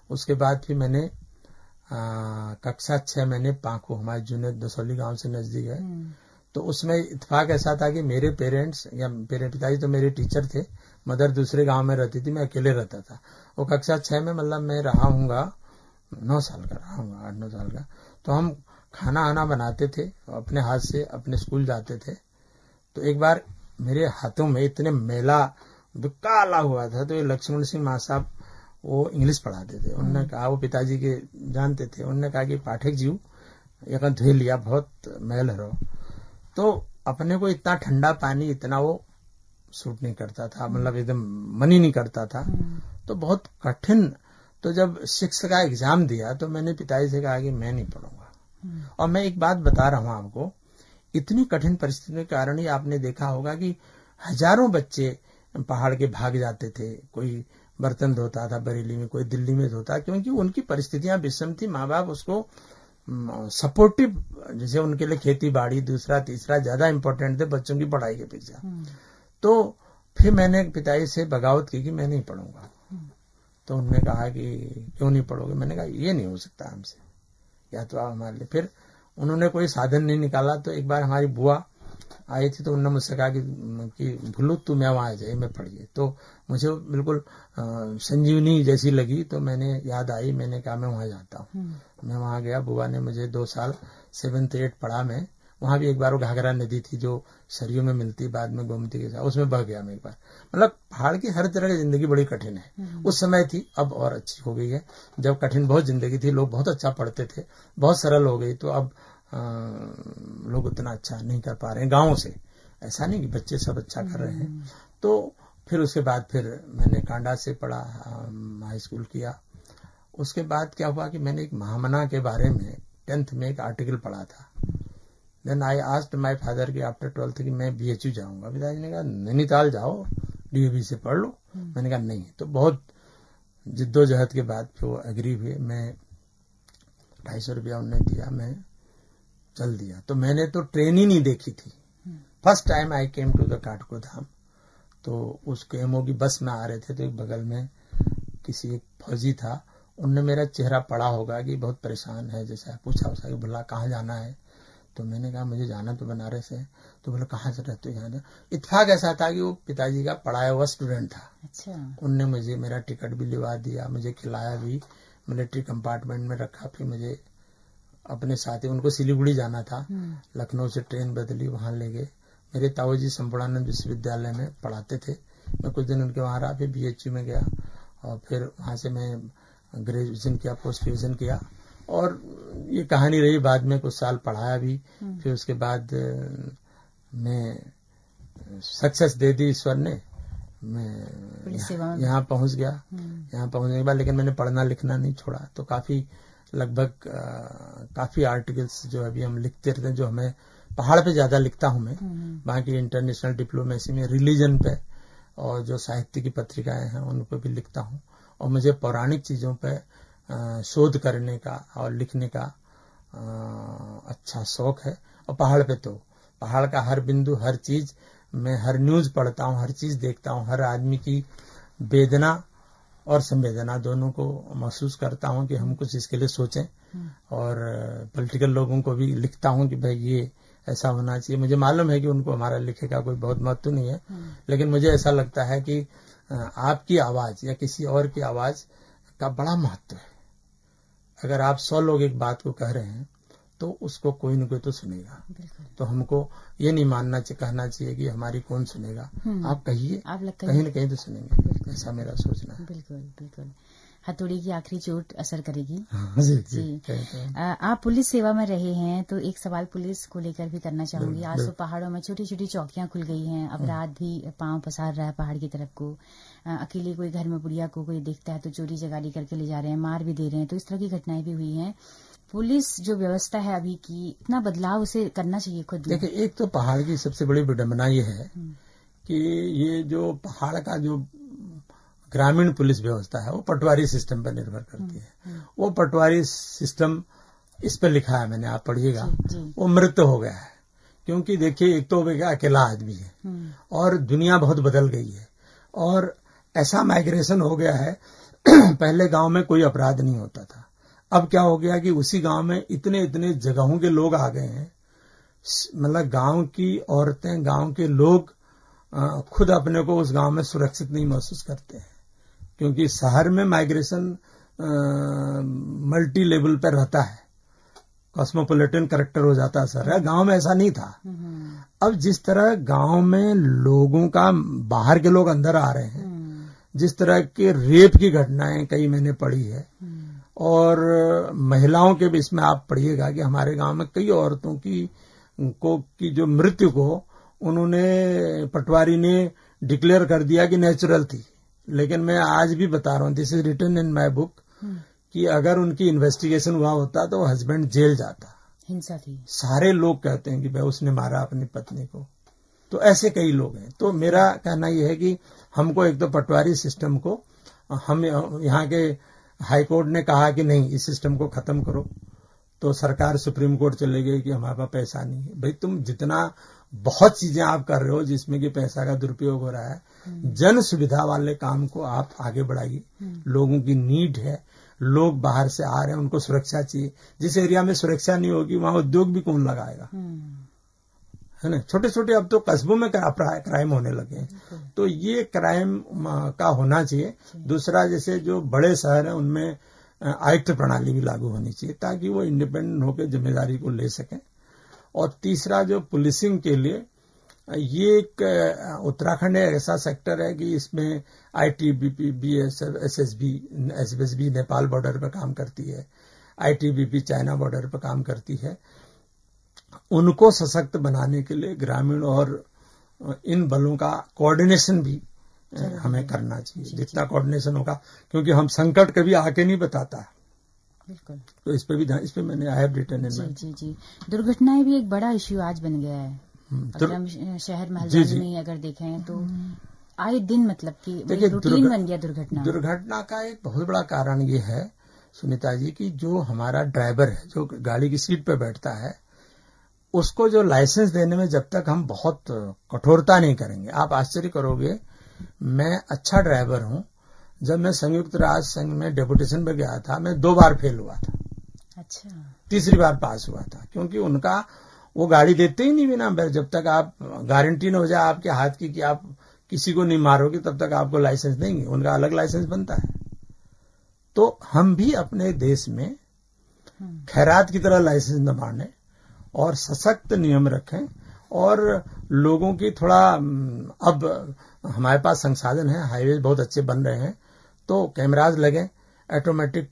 उसके बाद फिर मैंने कक्षा 6 मैंने पांखू, हमारे जूनियर दसौली गांव से नजदीक है, तो उसमें इत्तेफाक ऐसा था कि मेरे पेरेंट्स या मेरे पिताजी तो मेरे टीचर थे, मदर दूसरे गांव में रहती थी, मैं अकेले रहता था। वो कक्षा 6 में मतलब मैं रहा हूँगा 9 साल का, रहा हूँगा 8-9 साल का। तो हम खाना आना बनाते थे अपने हाथ से, अपने स्कूल जाते थे। तो एक बार मेरे हाथों में इतने मेला काला हुआ था, तो ये लक्ष्मण सिंह मां साहब वो इंग्लिश पढ़ाते थे, उन्होंने कहा, वो पिताजी के जानते थे, उन्होंने कहा कि पाठक जी एक धुए लिया, बहुत मैल है। तो अपने को इतना ठंडा पानी इतना वो सूट नहीं करता था, मतलब एकदम मन ही नहीं करता था, तो बहुत कठिन। तो जब 6 का एग्जाम दिया तो मैंने पिताजी से कहा कि मैं नहीं पढ़ूंगा। और मैं एक बात बता रहा हूं आपको, इतनी कठिन परिस्थिति के कारण ही आपने देखा होगा कि हजारों बच्चे पहाड़ के भाग जाते थे। कोई बर्तन धोता था बरेली में, कोई दिल्ली में धोता, क्योंकि उनकी परिस्थितियां विषम थी। माँ बाप उसको सपोर्टिव, जैसे उनके लिए खेती बाड़ी दूसरा तीसरा ज्यादा इंपॉर्टेंट थे बच्चों की पढ़ाई के पीछे। तो फिर मैंने पिताजी से बगावत की कि मैं नहीं पढ़ूंगा। तो उन्होंने कहा कि क्यों नहीं पढ़ोगे? मैंने कहा ये नहीं हो सकता हमसे, या तो आप हमारे लिए। फिर उन्होंने कोई साधन नहीं निकाला। तो एक बार हमारी बुआ आई थी, तो उन्होंने मुझसे कहा कि भूलू तू मैं वहां जाइए, मैं पढ़िए। तो मुझे बिल्कुल संजीवनी जैसी लगी। तो मैंने याद आई, मैंने कहा मैं वहां जाता हूँ। मैं वहां गया, बुआ ने मुझे 2 साल 7th-8 पढ़ा। मैं वहां भी एक बार वो घाघरा नदी थी जो सरयू में मिलती, बाद में गोमती के साथ, उसमें बह गया मैं एक बार। मतलब पहाड़ की हर तरह की जिंदगी बड़ी कठिन है, उस समय थी, अब और अच्छी हो गई है। जब कठिन बहुत जिंदगी थी, लोग बहुत अच्छा पढ़ते थे, बहुत सरल हो गई। तो अब लोग उतना अच्छा नहीं कर पा रहे हैं गांवों से। ऐसा नहीं कि बच्चे सब अच्छा कर रहे हैं। तो फिर उसके बाद फिर मैंने कांडा से पढ़ा, हाई स्कूल किया। उसके बाद क्या हुआ कि मैंने एक महामना के बारे में 10th में एक आर्टिकल पढ़ा था। Then I asked my father कि आफ्टर 12th कि मैं BHU जाऊंगा। पिताजी ने कहा नैनीताल जाओ, DAV से पढ़ लो। मैंने कहा नहीं। तो बहुत जिद्दोजहद के बाद फिर वो एग्री हुए। मैं 250 रुपया उन्होंने दिया, मैं चल दिया। तो मैंने तो ट्रेन ही नहीं देखी थी। First time I came to the Kathgodam. तो उस KMO की बस में आ रहे थे, तो एक बगल में किसी एक फौजी था, उनने मेरा चेहरा पढ़ा होगा कि बहुत परेशान है, जैसा पूछा उसका कि बोला कहाँ जाना है? तो मैंने कहा मुझे जाना तो बनारस है। तो बोला कहाँ से रहते हो? यहाँ। इत्तेफाक ऐसा था कि वो पिताजी का पढ़ाया हुआ स्टूडेंट था। अच्छा। उनने मुझे मेरा टिकट भी लिवा दिया, मुझे खिलाया भी, मिलिट्री कंपार्टमेंट में रखा। फिर मुझे अपने साथ ही, उनको सिलीगुड़ी जाना था, लखनऊ से ट्रेन बदली, वहां ले गए। मेरे ताऊजी संपूर्णानंद विश्वविद्यालय में पढ़ाते थे, मैं कुछ दिन उनके वहां रहा। फिर BHU में गया और फिर वहां से मैं ग्रेजुएशन किया, पोस्ट ग्रेजुएशन किया, और ये कहानी रही। बाद में कुछ साल पढ़ाया भी। फिर उसके बाद मैं सक्सेस दे दी ईश्वर ने, मैं यहाँ पहुंच गया। यहाँ पहुंचने के बाद लेकिन मैंने पढ़ना लिखना नहीं छोड़ा। तो काफी आर्टिकल्स जो अभी हम लिखते रहते हैं, जो हमें पहाड़ पे ज्यादा लिखता हूं मैं, बाकी इंटरनेशनल डिप्लोमेसी में, रिलीजन पे, और जो साहित्य की पत्रिकाएं हैं उन पर भी लिखता हूं। और मुझे पौराणिक चीजों पे शोध करने का और लिखने का अच्छा शौक है। और पहाड़ पे तो पहाड़ का हर बिंदु, हर चीज, मैं हर न्यूज पढ़ता हूँ, हर चीज देखता हूँ, हर आदमी की वेदना और संवेदना दोनों को महसूस करता हूं कि हम कुछ इसके लिए सोचें। और पॉलिटिकल लोगों को भी लिखता हूं कि भाई ये ऐसा होना चाहिए। मुझे मालूम है कि उनको हमारा लिखे का कोई बहुत महत्व नहीं है, लेकिन मुझे ऐसा लगता है कि आपकी आवाज या किसी और की आवाज का बड़ा महत्व है। अगर आप 100 लोग एक बात को कह रहे हैं तो उसको कोई न कोई तो सुनेगा। तो हमको ये नहीं कहना चाहिए कि हमारी कौन सुनेगा। आप कहिए, कहीं न कहीं तो सुनेंगे, ऐसा मेरा सोचना है। बिल्कुल बिल्कुल। हथौड़ी की आखिरी चोट असर करेगी। जी। आप पुलिस सेवा में रहे हैं, तो एक सवाल पुलिस को लेकर भी करना चाहूंगी। आज तो पहाड़ों में छोटी छोटी चौकियां खुल गई हैं, अपराध भी पांव पसार रहा है पहाड़ की तरफ को। अकेले कोई घर में बुढ़िया को कोई देखता है तो चोरी चकारी करके ले जा रहे हैं, मार भी दे रहे हैं। तो इस तरह की घटनाएं भी हुई हैं। पुलिस जो व्यवस्था है अभी की, इतना बदलाव उसे करना चाहिए खुद। देखिए, एक तो पहाड़ की सबसे बड़ी विडंबना ये है कि ये जो पहाड़ का जो ग्रामीण पुलिस व्यवस्था है वो पटवारी सिस्टम पर निर्भर करती है। वो पटवारी सिस्टम, इस पर लिखा है मैंने, आप पढ़िएगा, वो मृत हो गया है। क्योंकि देखिए एक तो अकेला आदमी है और दुनिया बहुत बदल गई है और ऐसा माइग्रेशन हो गया है पहले गांव में कोई अपराध नहीं होता था। अब क्या हो गया कि उसी गांव में इतने इतने जगहों के लोग आ गए हैं, मतलब गांव की औरतें, गांव के लोग खुद अपने को उस गांव में सुरक्षित नहीं महसूस करते हैं, क्योंकि शहर में माइग्रेशन मल्टी लेवल पर रहता है, कॉस्मोपोलिटन कैरेक्टर हो जाता है सर। गांव में ऐसा नहीं था। अब जिस तरह गांव में लोगों का, बाहर के लोग अंदर आ रहे हैं, जिस तरह के रेप की घटनाएं कई मैंने पढ़ी है, और महिलाओं के बीच में आप पढ़िएगा कि हमारे गांव में कई औरतों की जो मृत्यु को उन्होंने, पटवारी ने डिक्लेयर कर दिया कि नेचुरल थी। लेकिन मैं आज भी बता रहा हूं, this is written in my book, कि अगर उनकी इन्वेस्टिगेशन हुआ होता तो हस्बैंड जेल जाता। हिंसा थी। सारे लोग कहते हैं कि भाई उसने मारा अपनी पत्नी को। तो ऐसे कई लोग हैं। तो मेरा कहना यह है कि हमको एक तो पटवारी सिस्टम को, हम यहाँ के हाई कोर्ट ने कहा कि नहीं, इस सिस्टम को खत्म करो, तो सरकार सुप्रीम कोर्ट चले गई कि हमारे पास पैसा नहीं है। भाई तुम जितना, बहुत चीजें आप कर रहे हो जिसमें कि पैसा का दुरुपयोग हो रहा है, जन सुविधा वाले काम को आप आगे बढ़ाइए। लोगों की नीड है, लोग बाहर से आ रहे हैं, उनको सुरक्षा चाहिए। जिस एरिया में सुरक्षा नहीं होगी वहां उद्योग भी कौन लगाएगा, है ना। छोटे छोटे अब तो कस्बों में क्राइम होने लगे हैं, तो ये क्राइम का होना चाहिए। दूसरा, जैसे जो बड़े शहर हैं उनमें आयुक्त प्रणाली भी लागू होनी चाहिए ताकि वो इंडिपेंडेंट होकर जिम्मेदारी को ले सकें। और तीसरा, जो पुलिसिंग के लिए, ये एक उत्तराखंड ऐसा सेक्टर है कि इसमें ITBP, BSF, SSB Nepal border पर काम करती है, आईटीबीपी चाइना बॉर्डर पर काम करती है। उनको सशक्त बनाने के लिए ग्रामीण और इन बलों का कोऑर्डिनेशन भी हमें करना चाहिए, जितना कोऑर्डिनेशन होगा, क्योंकि हम संकट कभी आके नहीं बताता। बिल्कुल। तो इस पे मैंने आई हैव रिटन इन। जी। दुर्घटनाएं भी एक बड़ा इश्यू आज बन गया है। अगर हम शहर महल में अगर देखें तो आए दिन, मतलब कि रूटीन बन गया दुर्घटना का एक बहुत बड़ा कारण ये है सुनीता जी कि जो हमारा ड्राइवर है, जो गाड़ी की सीट पे बैठता है, उसको जो लाइसेंस देने में जब तक हम बहुत कठोरता नहीं करेंगे, आप आश्चर्य करोगे। मैं अच्छा ड्राइवर हूं, जब मैं संयुक्त राष्ट्र संघ में डेपुटेशन पे गया था, मैं 2 बार फेल हुआ था। अच्छा। तीसरी बार पास हुआ था, क्योंकि उनका वो गाड़ी देते ही नहीं बिना, जब तक आप गारंटी न हो जाए आपके हाथ की कि आप किसी को नहीं मारोगे, तब तक आपको लाइसेंस देंगे। उनका अलग लाइसेंस बनता है। तो हम भी अपने देश में खैरात की तरह लाइसेंस न बांटे और सशक्त नियम रखें, और लोगों की थोड़ा, अब हमारे पास संसाधन है, हाईवे बहुत अच्छे बन रहे हैं, तो कैमराज लगे, ऑटोमेटिक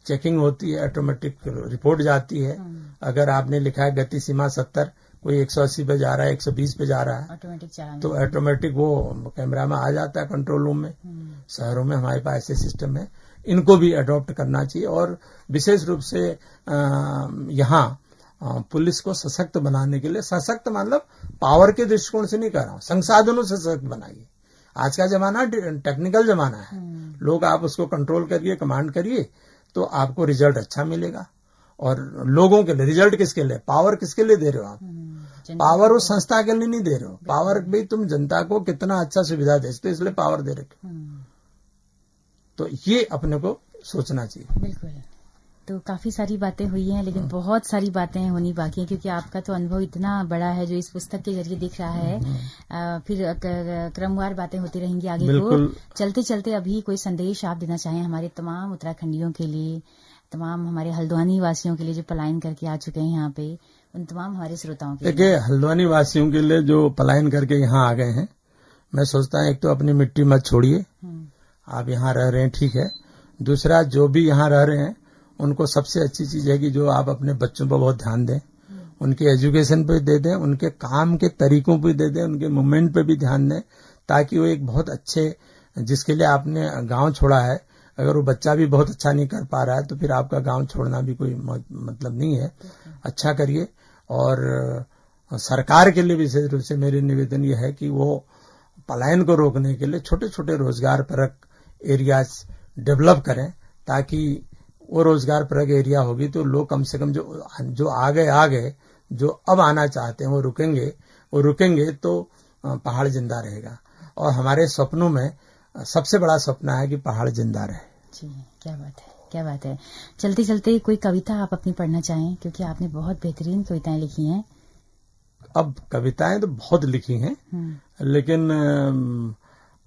चेकिंग होती है, ऑटोमेटिक रिपोर्ट जाती है। अगर आपने लिखा है गति सीमा 70, कोई 180 पे जा रहा है, 120 पे जा रहा है, तो ऑटोमेटिक वो कैमरा में आ जाता है कंट्रोल रूम में। शहरों में हमारे पास ऐसे सिस्टम है, इनको भी अडॉप्ट करना चाहिए। और विशेष रूप से यहाँ पुलिस को सशक्त बनाने के लिए, सशक्त मतलब पावर के दृष्टिकोण से नहीं कर रहा हूं, संसाधनों से सशक्त बनाइए। आज का जमाना टेक्निकल जमाना है, लोग आप उसको कंट्रोल करिए, कमांड करिए, तो आपको रिजल्ट अच्छा मिलेगा। और लोगों के लिए रिजल्ट किसके लिए, पावर किसके लिए दे रहे हो आप? पावर उस संस्था के लिए नहीं दे रहे हो, पावर भी तुम जनता को कितना अच्छा सुविधा दे सकते, इसलिए पावर दे रखे। तो ये अपने को सोचना चाहिए। बिल्कुल। तो काफी सारी बातें हुई हैं, लेकिन बहुत सारी बातें होनी बाकी हैं, क्योंकि आपका तो अनुभव इतना बड़ा है जो इस पुस्तक के जरिए दिख रहा है। फिर क्रमवार बातें होती रहेंगी आगे को। चलते चलते अभी कोई संदेश आप देना चाहें हमारे तमाम उत्तराखंडियों के लिए, तमाम हमारे हल्द्वानी वासियों के लिए जो पलायन करके आ चुके हैं यहाँ पे, उन तमाम हमारे श्रोताओं के लिए? देखिए, हल्द्वानी वासियों के लिए जो पलायन करके यहाँ आ गए हैं, मैं सोचता हूँ एक तो अपनी मिट्टी मत छोड़िए, आप यहाँ रह रहे हैं ठीक है। दूसरा, जो भी यहाँ रह रहे हैं उनको सबसे अच्छी चीज है कि जो आप अपने बच्चों पर बहुत ध्यान दें, उनके एजुकेशन पे दे दें, उनके काम के तरीकों पे दे दें, उनके मूवमेंट पे भी ध्यान दें, ताकि वो एक बहुत अच्छे, जिसके लिए आपने गांव छोड़ा है, अगर वो बच्चा भी बहुत अच्छा नहीं कर पा रहा है तो फिर आपका गांव छोड़ना भी कोई मतलब नहीं है। अच्छा करिए। और सरकार के लिए विशेष रूप से मेरी निवेदन यह है कि वो पलायन को रोकने के लिए छोटे छोटे रोजगार परक एरियाज डेवलप करें, ताकि वो रोजगार परक एरिया होगी तो लोग कम से कम जो आ गए, जो अब आना चाहते हैं वो रुकेंगे तो पहाड़ जिंदा रहेगा। और हमारे सपनों में सबसे बड़ा सपना है कि पहाड़ जिंदा रहे। जी, क्या बात है, क्या बात है। चलते चलते कोई कविता आप अपनी पढ़ना चाहें, क्योंकि आपने बहुत बेहतरीन कविताएं लिखी हैं। अब कविताएं तो बहुत लिखी हैं, लेकिन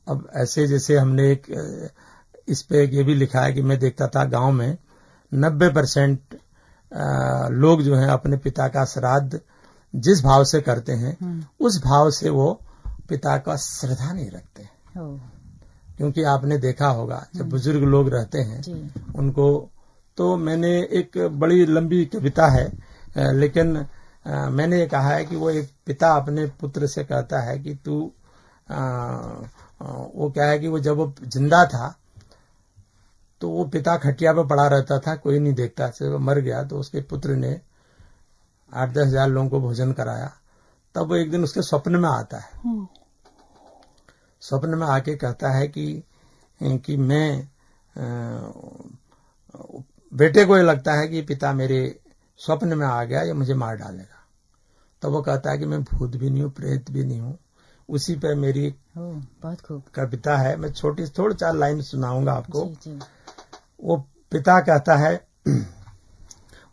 अब ऐसे जैसे हमने एक इस पे ये भी लिखा है कि मैं देखता था गांव में 90% लोग जो हैं अपने पिता का श्राद्ध जिस भाव से करते हैं उस भाव से वो पिता का श्रद्धा नहीं रखते। क्योंकि आपने देखा होगा जब बुजुर्ग लोग रहते हैं उनको, तो मैंने एक बड़ी लंबी कविता है, लेकिन मैंने ये कहा है कि वो एक पिता अपने पुत्र से कहता है कि तू वो क्या है कि वो जब वो जिंदा था तो वो पिता खटिया पे पड़ा रहता था, कोई नहीं देखता, से वो मर गया तो उसके पुत्र ने 8-10 हजार लोगों को भोजन कराया। तब वो एक दिन उसके स्वप्न में आता है, स्वप्न में आके कहता है कि मैं बेटे को ये लगता है कि पिता मेरे स्वप्न में आ गया, ये मुझे मार डालेगा। तब वो कहता है कि मैं भूत भी नहीं हूं, प्रेत भी नहीं हूं। उसी पर मेरी बहुत खूब कविता है, मैं थोड़ी 4 लाइन सुनाऊंगा आपको। जी। वो पिता कहता है,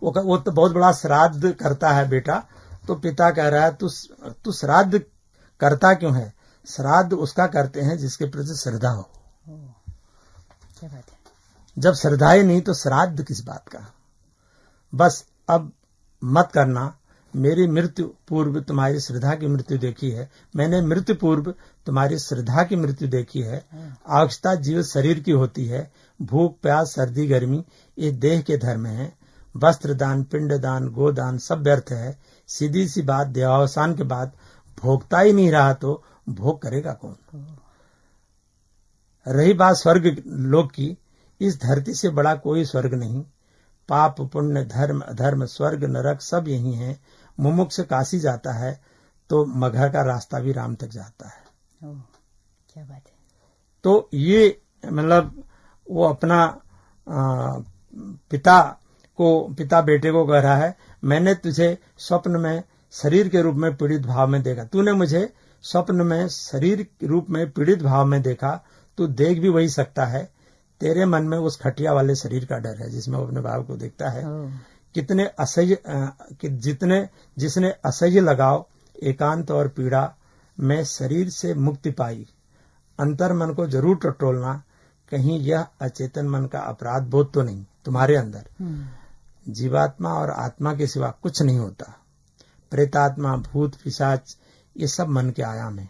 वो तो बहुत बड़ा श्राद्ध करता है बेटा, तो पिता कह रहा है तू श्राद्ध करता क्यों है? श्राद्ध उसका करते हैं जिसके प्रति श्रद्धा हो। क्या बात है। जब श्रद्धा ही नहीं तो श्राद्ध किस बात का? बस अब मत करना, मेरी मृत्यु पूर्व तुम्हारी श्रद्धा की मृत्यु देखी है, मैंने मृत्यु पूर्व तुम्हारी श्रद्धा की मृत्यु देखी है। आवश्यकता जीव शरीर की होती है, भूख प्यास सर्दी गर्मी ये देह के धर्म है। वस्त्र दान पिंड दान गोदान सब व्यर्थ है। सीधी सी बात, देहावसान के बाद भोगता ही नहीं रहा तो भोग करेगा कौन? रही बात स्वर्ग लोक की, इस धरती से बड़ा कोई स्वर्ग नहीं। पाप पुण्य धर्म अधर्म स्वर्ग नरक सब यही है। मुमुक्ष काशी जाता है तो मगहर का रास्ता भी राम तक जाता है। क्या बात है। तो ये मतलब वो अपना पिता बेटे को कह रहा है, मैंने तुझे स्वप्न में शरीर के रूप में पीड़ित भाव में देखा, तूने मुझे स्वप्न में शरीर के रूप में पीड़ित भाव में देखा, तू देख भी वही सकता है। तेरे मन में उस खटिया वाले शरीर का डर है जिसमें वो अपने भाव को देखता है। कितने असह्य जिसने असह्य लगाव एकांत और पीड़ा में शरीर से मुक्ति पाई। अंतर मन को जरूर टटोलना, कहीं यह अचेतन मन का अपराध बोध तो नहीं तुम्हारे अंदर। जीवात्मा और आत्मा के सिवा कुछ नहीं होता। प्रेतात्मा भूत पिशाच ये सब मन के आयाम है।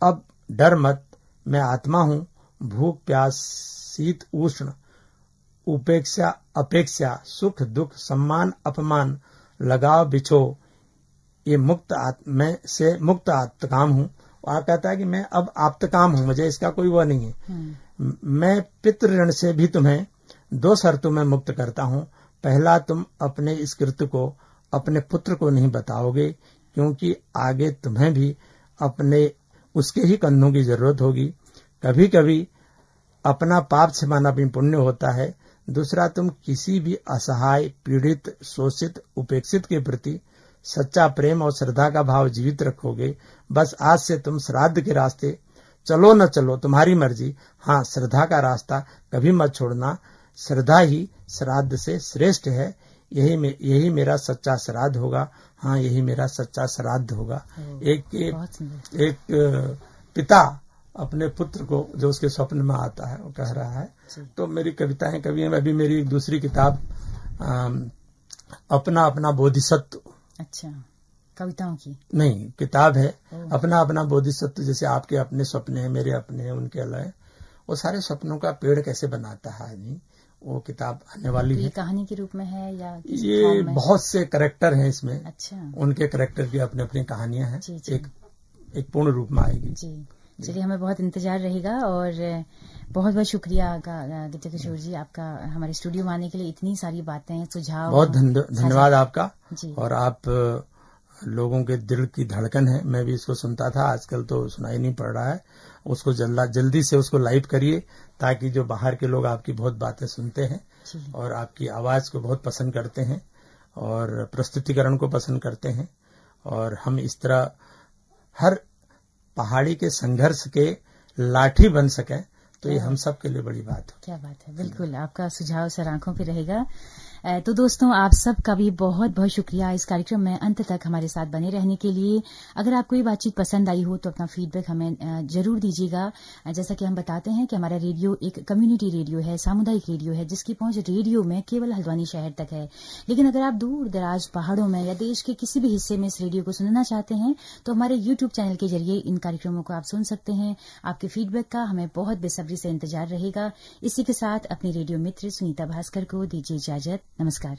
अब डर मत, मैं आत्मा हूं। भूख प्यास शीत उष्ण उपेक्षा अपेक्षा सुख दुख सम्मान अपमान लगाव बिछो ये मैं से मुक्त आत्मकाम हूं। और कहता है कि मैं अब आप्तकाम हूं, मुझे इसका कोई वो नहीं है। मैं पितृ ऋण से भी तुम्हें 2 शर्तों में मुक्त करता हूं। पहला, तुम अपने इस कृत्य को अपने पुत्र को नहीं बताओगे, क्योंकि आगे तुम्हें भी अपने उसके ही कंधों की जरूरत होगी। कभी कभी अपना पाप छिपाना भी पुण्य होता है। दूसरा, तुम किसी भी असहाय पीड़ित शोषित उपेक्षित के प्रति सच्चा प्रेम और श्रद्धा का भाव जीवित रखोगे। बस आज से तुम श्राद्ध के रास्ते चलो न चलो तुम्हारी मर्जी, हाँ श्रद्धा का रास्ता कभी मत छोड़ना। श्रद्धा ही श्राद्ध से श्रेष्ठ है। यही मेरा सच्चा श्राद्ध होगा, हाँ यही मेरा सच्चा श्राद्ध होगा। एक पिता अपने पुत्र को जो उसके स्वप्न में आता है वो कह रहा है। तो मेरी कविताएं कवि हैं। अभी मेरी एक दूसरी किताब अपना अपना बोधिसत्व। अच्छा, कविताओं की नहीं किताब है। अपना अपना बोधिसत्व, जैसे आपके अपने सपने हैं, मेरे अपने हैं, उनके अलग। वो सारे सपनों का पेड़ कैसे बनाता है आदमी, वो किताब आने वाली है। कहानी के रूप में है या ये बहुत से कैरेक्टर हैं इसमें। अच्छा, उनके कैरेक्टर की अपनी अपनी कहानियां हैं। एक पूर्ण रूप में आएगी। जी, चलिए हमें बहुत इंतजार रहेगा। और बहुत बहुत शुक्रिया गिरजा किशोर जी आपका हमारे स्टूडियो में आने के लिए, इतनी सारी बातें सुझाव। बहुत धन्यवाद आपका। और आप लोगों के दिल की धड़कन है। मैं भी इसको सुनता था, आजकल तो सुनाई नहीं पड़ रहा है। उसको जल्दी से उसको लाइव करिए, ताकि जो बाहर के लोग आपकी बहुत बातें सुनते हैं और आपकी आवाज को बहुत पसंद करते हैं। और प्रस्तुतिकरण को पसंद करते हैं, और हम इस तरह हर पहाड़ी के संघर्ष के लाठी बन सके, तो ये हम सब के लिए बड़ी बात है। क्या बात है, बिल्कुल आपका सुझाव सर आंखों पे रहेगा। तो दोस्तों, आप सबका भी बहुत बहुत शुक्रिया इस कार्यक्रम में अंत तक हमारे साथ बने रहने के लिए। अगर आपको ये बातचीत पसंद आई हो तो अपना फीडबैक हमें जरूर दीजिएगा। जैसा कि हम बताते हैं कि हमारा रेडियो एक कम्युनिटी रेडियो है, सामुदायिक रेडियो है, जिसकी पहुंच रेडियो में केवल हल्द्वानी शहर तक है। लेकिन अगर आप दूर दराज पहाड़ों में या देश के किसी भी हिस्से में इस रेडियो को सुनना चाहते हैं तो हमारे यूट्यूब चैनल के जरिए इन कार्यक्रमों को आप सुन सकते हैं। आपके फीडबैक का हमें बहुत बेसब्री से इंतजार रहेगा। इसी के साथ अपनी रेडियो मित्र सुनीता भास्कर को दीजिए इजाजत। नमस्कार।